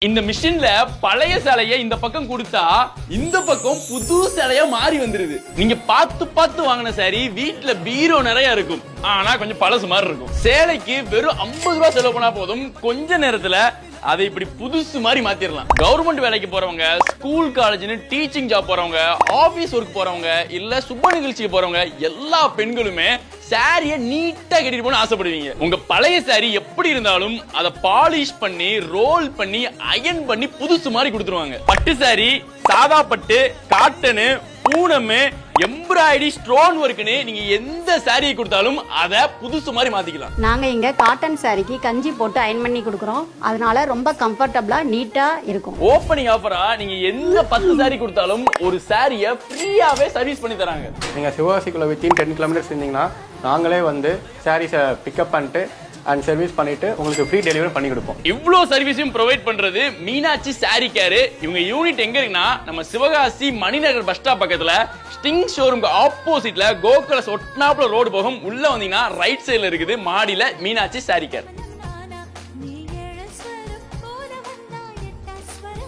இந்த மிஷின்ல பழைய சேலைய இந்த பக்கம் கொடுத்தா இந்த பக்கம் புது சேலையா மாறி வந்துருது. நீங்க பார்த்து பார்த்து வாங்கின சாரி வீட்டுல பீரோ நிறைய இருக்கும், ஆனா கொஞ்சம் பழசு மாதிரி இருக்கும். சேலைக்கு வெறும் 50 ரூபாய் செலவு பண்ணா போதும், கொஞ்ச நேரத்துல அதை இப்படி புதுசு மாதிரி மாத்திரலாம். கவர்மெண்ட் வேலைக்கு போறவங்க, ஸ்கூல் காலேஜ்னு டீச்சிங் ஜாப் போறவங்க, ஆபீஸ் ஒர்க் போறவங்க, இல்ல சுப நிகழ்ச்சிக்கு போறவங்க எல்லா பெண்களுமே சாரிய நீட்டா கட்டிட்டு போன ஆசைப்படுவீங்க. உங்க பழைய சாரி எப்படி இருந்தாலும் அதை பாலிஷ் பண்ணி ரோல் பண்ணி அயன் பண்ணி புதுசு மாதிரி கொடுத்துருவாங்க. பட்டு சாரி, சாதா பட்டு, காட்டனு, பூனமு, எம்ப்ராய்டரி, ஸ்டோன் ஒர்க்னு நீங்க எந்த சாரியை கொடுத்தாலும் அதை புதுசு மாதிரி மாத்திக்கலாம். நாங்க இங்க காட்டன் சாரிக்கு கஞ்சி போட்டு அயன் பண்ணி கொடுக்குறோம். அதனால ரொம்ப கம்ஃபர்டபிளா நீட்டா இருக்கும். ஓப்பனிங் ஆஃபரா நீங்க எந்த 10 சாரி கொடுத்தாலும் ஒரு சாரிய ஃப்ரீயாவே சர்வீஸ் பண்ணி தராங்க. நீங்க சிவகாசிக்குள்ள வித்தின் 10 கிலோமீட்டர்ஸ் இருந்தீங்கன்னா நாங்களே வந்து சாரீஸை பிக்கப் பண்ணிட்டு அண்ட் சர்வீஸ் பண்ணிட்டு உங்களுக்கு ஃப்ரீ டெலிவரி பண்ணி கொடுப்போம். இவ்ளோ சர்வீஸையும் ப்ரொவைட் பண்றது மீனாட்சி சாரி கேர். இவங்க யூனிட் எங்க இருக்குன்னா நம்ம சிவகாசி மணிநகர் பஸ் ஸ்டாப் பக்கத்துல ஸ்டிங் ஷோரூம்க்கு ஆப்போசிட்ல கோகுல ஒட்னாப்ல ரோடு போகும். உள்ள வந்தீங்கன்னா ரைட் சைடுல இருக்குது மாடியில மீனாட்சி சாரி கேர்.